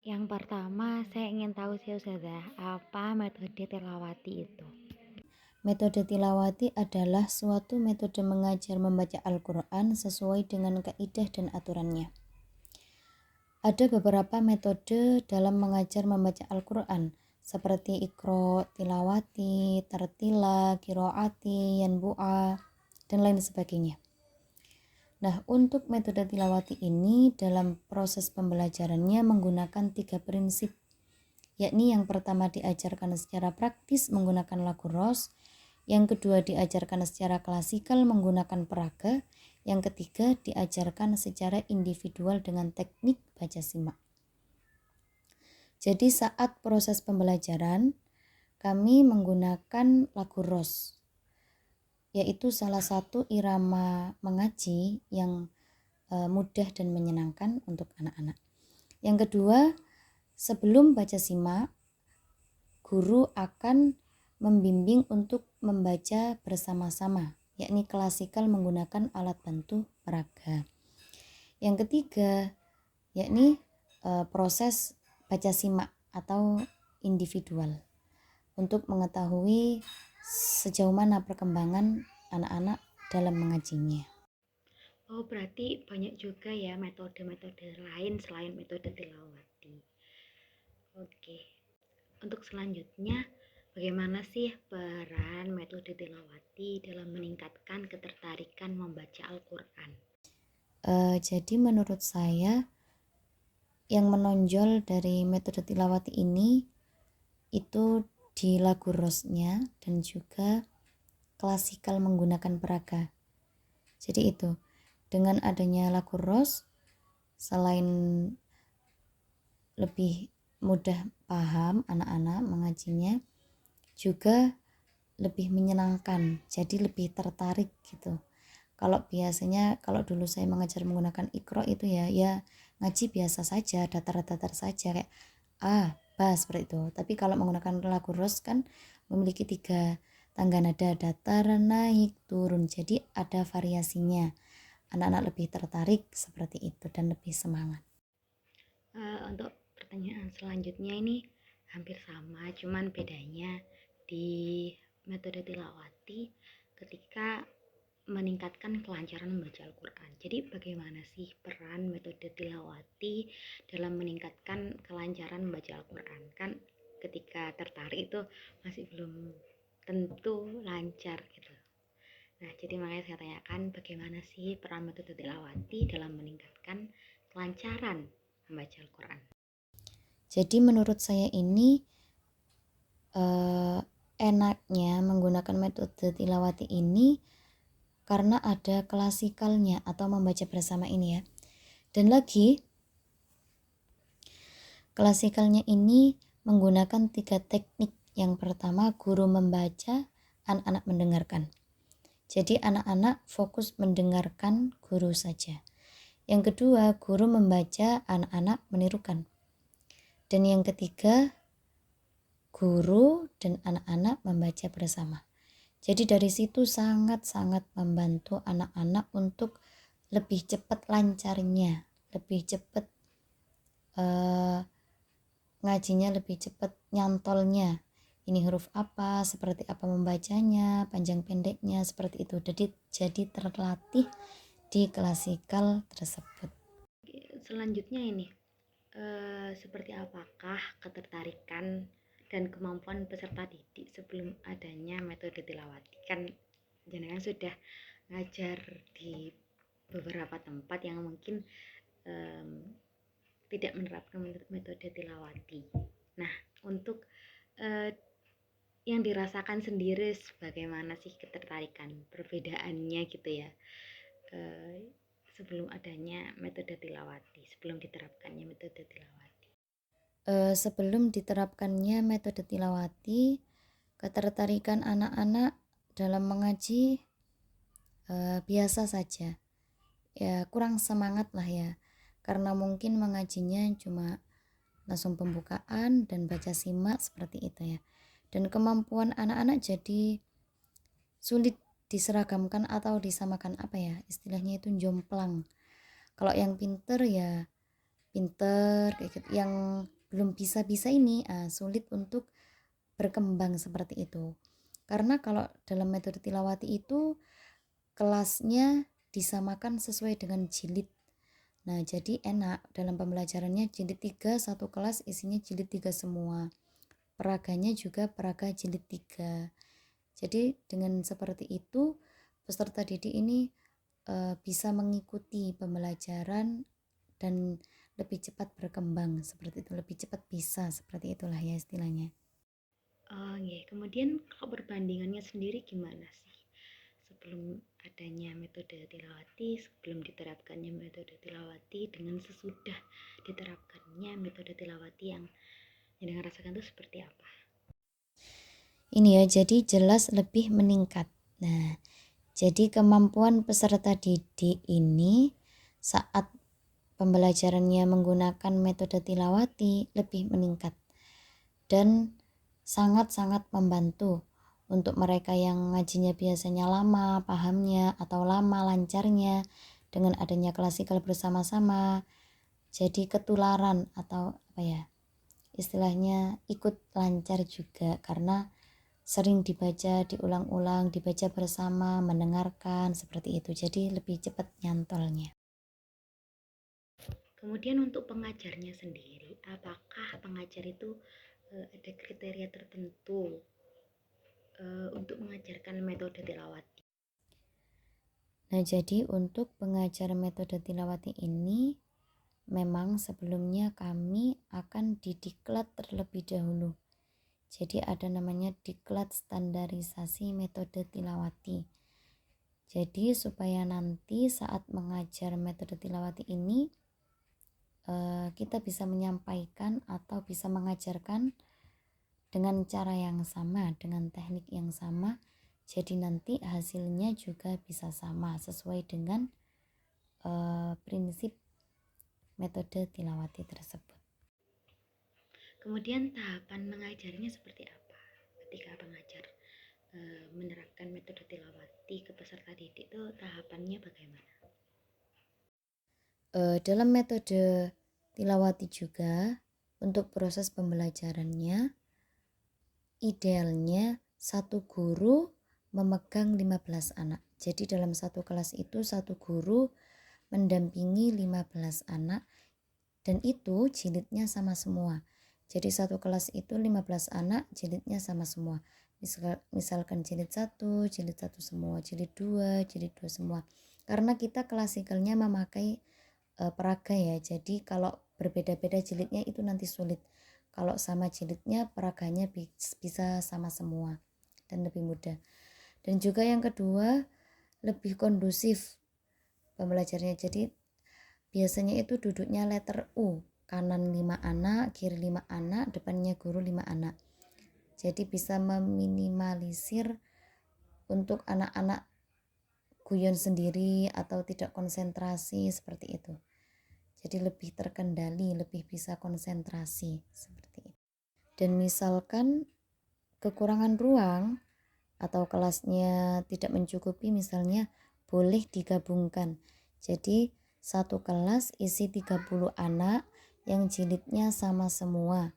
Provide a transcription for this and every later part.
Yang pertama, saya ingin tahu sih Ustazah, apa metode tilawati itu? Metode tilawati adalah suatu metode mengajar membaca Al-Quran sesuai dengan kaidah dan aturannya. Ada beberapa metode dalam mengajar membaca Al-Quran, seperti Iqra, Tilawati, Tartila, Qiraati, Yanbu'a, dan lain sebagainya. Nah, untuk metode tilawati ini dalam proses pembelajarannya menggunakan 3 prinsip, yakni yang pertama diajarkan secara praktis menggunakan lagu ros, yang kedua diajarkan secara klasikal menggunakan peraga, yang ketiga diajarkan secara individual dengan teknik baca simak. Jadi saat proses pembelajaran kami menggunakan lagu ros, yaitu salah satu irama mengaji yang mudah dan menyenangkan untuk anak-anak. Yang kedua, sebelum baca simak, guru akan membimbing untuk membaca bersama-sama, yakni klasikal menggunakan alat bantu peraga. Yang ketiga, yakni proses baca simak atau individual untuk mengetahui sejauh mana perkembangan anak-anak dalam mengajinya. Oh, berarti banyak juga ya metode-metode lain selain metode tilawati. Oke. Untuk selanjutnya, bagaimana sih peran metode tilawati dalam meningkatkan ketertarikan membaca Al-Quran? Jadi menurut saya yang menonjol dari metode tilawati ini itu di lagu rosnya dan juga klasikal menggunakan peraga. Jadi itu, dengan adanya lagu ros, selain lebih mudah paham anak-anak mengajinya, juga lebih menyenangkan, jadi lebih tertarik gitu. Kalau biasanya, kalau dulu saya mengajar menggunakan Iqra itu ya ngaji biasa saja, datar-datar saja kayak ba seperti itu. Tapi kalau menggunakan lagu ros kan memiliki 3 tangga nada, datar, naik, turun. Jadi ada variasinya. Anak-anak lebih tertarik seperti itu dan lebih semangat. Untuk pertanyaan selanjutnya ini hampir sama, cuman bedanya di metode tilawati ketika meningkatkan kelancaran membaca Al-Quran. Jadi bagaimana sih peran metode tilawati dalam meningkatkan kelancaran membaca Al-Quran? Kan ketika tertarik itu masih belum tentu lancar gitu. Nah, jadi makanya saya tanyakan bagaimana sih peran metode tilawati dalam meningkatkan kelancaran membaca Al-Quran. Jadi menurut saya ini enaknya menggunakan metode tilawati ini karena ada klasikalnya atau membaca bersama ini ya. Dan lagi klasikalnya ini menggunakan 3 teknik. Yang pertama guru membaca, anak-anak mendengarkan. Jadi anak-anak fokus mendengarkan guru saja. Yang kedua guru membaca, anak-anak menirukan. Dan yang ketiga guru dan anak-anak membaca bersama. Jadi dari situ sangat-sangat membantu anak-anak untuk lebih cepat lancarnya, lebih cepat ngajinya, lebih cepat nyantolnya. Ini huruf apa, seperti apa membacanya, panjang pendeknya, seperti itu. Jadi terlatih di klasikal tersebut. Selanjutnya ini, seperti apakah ketertarikan dan kemampuan peserta didik sebelum adanya metode tilawati? Kan jenengan sudah ngajar di beberapa tempat yang mungkin tidak menerapkan metode tilawati. Nah, untuk yang dirasakan sendiri bagaimana sih ketertarikan perbedaannya gitu ya, sebelum adanya metode tilawati, sebelum diterapkannya metode tilawati. Sebelum diterapkannya metode tilawati, ketertarikan anak-anak dalam mengaji biasa saja. Ya kurang semangat lah ya, karena mungkin mengajinya cuma langsung pembukaan dan baca simak seperti itu ya. Dan kemampuan anak-anak jadi sulit diseragamkan atau disamakan, apa ya istilahnya itu, jomplang. Kalau yang pinter ya pinter kayak gitu. Yang belum bisa-bisa ini sulit untuk berkembang seperti itu. Karena kalau dalam metode tilawati itu kelasnya disamakan sesuai dengan jilid. Nah, jadi enak dalam pembelajarannya jilid 3 satu kelas isinya jilid 3 semua. Peraganya juga peraga jilid 3. Jadi dengan seperti itu peserta didik ini bisa mengikuti pembelajaran dan lebih cepat berkembang seperti itu, lebih cepat bisa seperti itulah ya istilahnya. Nggih. Kemudian kalau perbandingannya sendiri gimana sih? Sebelum adanya metode tilawati, sebelum diterapkannya metode tilawati dengan sesudah diterapkannya metode tilawati yang dengan rasakan itu seperti apa? Ini ya, jadi jelas lebih meningkat. Nah, jadi kemampuan peserta didik ini saat pembelajarannya menggunakan metode tilawati lebih meningkat dan sangat-sangat membantu untuk mereka yang ngajinya biasanya lama pahamnya atau lama lancarnya. Dengan adanya klasikal bersama-sama jadi ketularan atau apa ya istilahnya ikut lancar juga karena sering dibaca, diulang-ulang, dibaca bersama, mendengarkan seperti itu. Jadi lebih cepat nyantolnya. Kemudian untuk pengajarnya sendiri, apakah pengajar itu ada kriteria tertentu untuk mengajarkan metode tilawati? Nah, jadi untuk pengajar metode tilawati ini memang sebelumnya kami akan didiklat terlebih dahulu. Jadi ada namanya diklat standarisasi metode tilawati. Jadi supaya nanti saat mengajar metode tilawati ini kita bisa menyampaikan atau bisa mengajarkan dengan cara yang sama, dengan teknik yang sama. Jadi nanti hasilnya juga bisa sama sesuai dengan prinsip metode tilawati tersebut. Kemudian tahapan mengajarnya seperti apa? Ketika pengajar menerapkan metode tilawati ke peserta didik itu tahapannya bagaimana? Dalam metode tilawati juga untuk proses pembelajarannya idealnya satu guru memegang 15 anak. Jadi dalam satu kelas itu satu guru mendampingi 15 anak dan itu jilidnya sama semua. Jadi satu kelas itu 15 anak, jilidnya sama semua. Misalkan jilid 1, jilid 1 semua, jilid 2, jilid 2 semua. Karena kita klasikalnya memakai peraga ya. Jadi kalau berbeda-beda jilidnya itu nanti sulit. Kalau sama jilidnya peraganya bisa sama semua dan lebih mudah. Dan juga yang kedua lebih kondusif pembelajarannya. Jadi biasanya itu duduknya letter U, kanan 5 anak, kiri 5 anak, depannya guru 5 anak. Jadi bisa meminimalisir untuk anak-anak guyon sendiri atau tidak konsentrasi seperti itu. Jadi lebih terkendali, lebih bisa konsentrasi seperti itu. Dan misalkan kekurangan ruang atau kelasnya tidak mencukupi misalnya boleh digabungkan. Jadi satu kelas isi 30 anak yang jilidnya sama semua.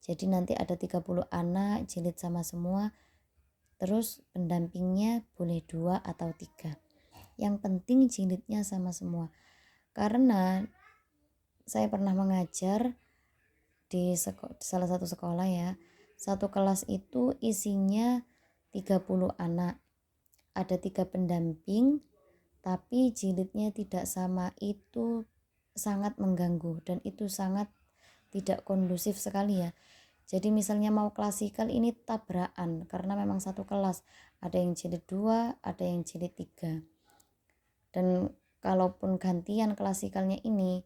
Jadi nanti ada 30 anak jilid sama semua. Terus pendampingnya boleh 2 atau 3. Yang penting jilidnya sama semua. Karena saya pernah mengajar di salah satu sekolah ya. Satu kelas itu isinya 30 anak. Ada 3 pendamping tapi jilidnya tidak sama, itu sangat mengganggu dan itu sangat tidak kondusif sekali ya. Jadi misalnya mau klasikal ini tabrakan karena memang satu kelas, ada yang jilid 2, ada yang jilid 3. Dan kalaupun gantian klasikalnya ini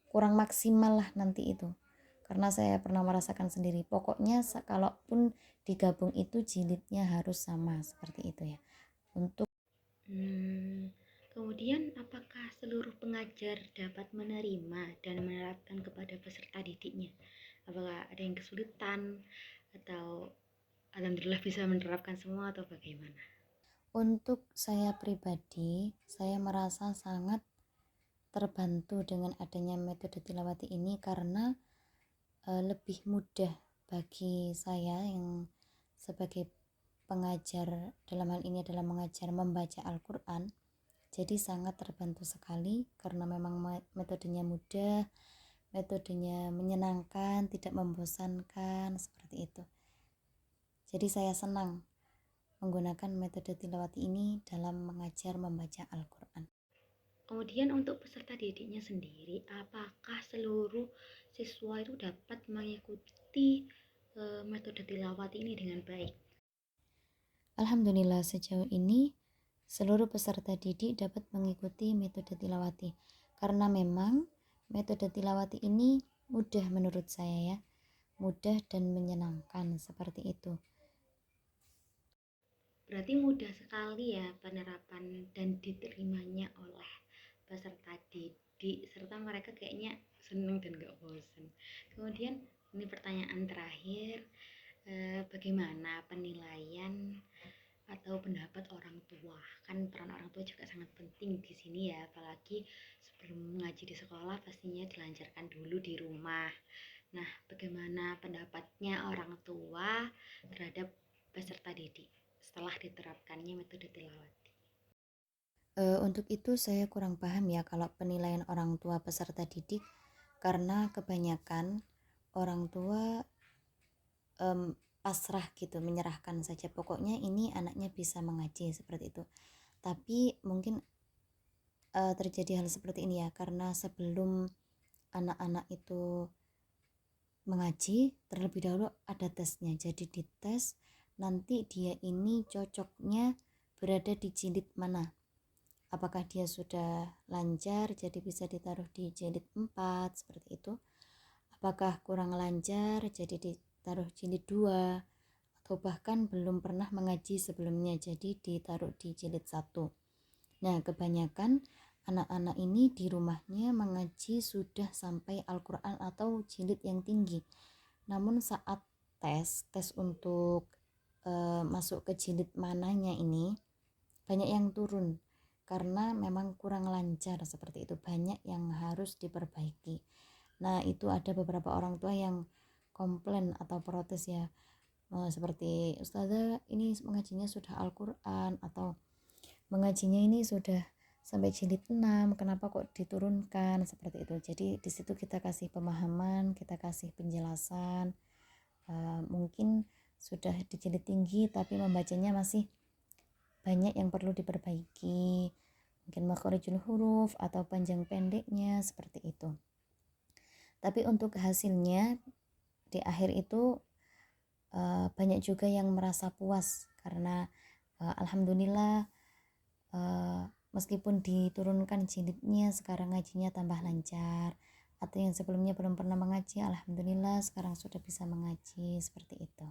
kurang maksimal lah nanti itu. Karena saya pernah merasakan sendiri. Pokoknya kalaupun digabung itu jilidnya harus sama seperti itu ya. Untuk Kemudian apakah seluruh pengajar dapat menerima dan menerapkan kepada peserta didiknya? Apakah ada yang kesulitan atau alhamdulillah bisa menerapkan semua atau bagaimana? Untuk saya pribadi, saya merasa sangat terbantu dengan adanya metode tilawati ini karena lebih mudah bagi saya yang sebagai pengajar, dalam hal ini adalah mengajar membaca Al-Quran. Jadi sangat terbantu sekali karena memang metodenya mudah, metodenya menyenangkan, tidak membosankan, seperti itu. Jadi saya senang menggunakan metode tilawati ini dalam mengajar membaca Al-Quran. Kemudian untuk peserta didiknya sendiri, apakah seluruh siswa itu dapat mengikuti metode tilawati ini dengan baik? Alhamdulillah sejauh ini seluruh peserta didik dapat mengikuti metode tilawati karena memang metode tilawati ini mudah menurut saya ya, mudah dan menyenangkan seperti itu. Berarti mudah sekali ya penerapan dan diterimanya oleh peserta didik, serta mereka kayaknya seneng dan gak bosan. Kemudian ini pertanyaan terakhir, bagaimana penilaian atau pendapat orang tua? Kan peran orang tua juga sangat penting di sini ya, apalagi sebelum mengaji di sekolah pastinya dilancarkan dulu di rumah. Nah, bagaimana pendapatnya orang tua terhadap peserta didik setelah diterapkannya metode tilawati? Untuk itu saya kurang paham ya kalau penilaian orang tua peserta didik, karena kebanyakan orang tua pasrah gitu, menyerahkan saja, pokoknya ini anaknya bisa mengaji seperti itu. Tapi mungkin terjadi hal seperti ini ya karena sebelum anak-anak itu mengaji terlebih dahulu ada tesnya. Jadi dites nanti dia ini cocoknya berada di jilid mana, apakah dia sudah lancar jadi bisa ditaruh di jilid 4 seperti itu, apakah kurang lancar jadi ditaruh jilid 2, atau bahkan belum pernah mengaji sebelumnya jadi ditaruh di jilid 1. Nah, kebanyakan anak-anak ini di rumahnya mengaji sudah sampai Al-Quran atau jilid yang tinggi. Namun saat tes untuk masuk ke jilid mananya ini banyak yang turun karena memang kurang lancar seperti itu, banyak yang harus diperbaiki. Nah, itu ada beberapa orang tua yang komplain atau protes ya, seperti Ustazah ini mengajinya sudah Al-Quran atau mengajinya ini sudah sampai jilid 6, kenapa kok diturunkan, seperti itu. Jadi di situ kita kasih pemahaman, kita kasih penjelasan, mungkin sudah di jilid tinggi tapi membacanya masih banyak yang perlu diperbaiki, mungkin makharijul huruf atau panjang pendeknya seperti itu. Tapi untuk hasilnya di akhir itu banyak juga yang merasa puas karena alhamdulillah meskipun diturunkan jilidnya sekarang ngajinya tambah lancar, atau yang sebelumnya belum pernah mengaji alhamdulillah sekarang sudah bisa mengaji, seperti itu.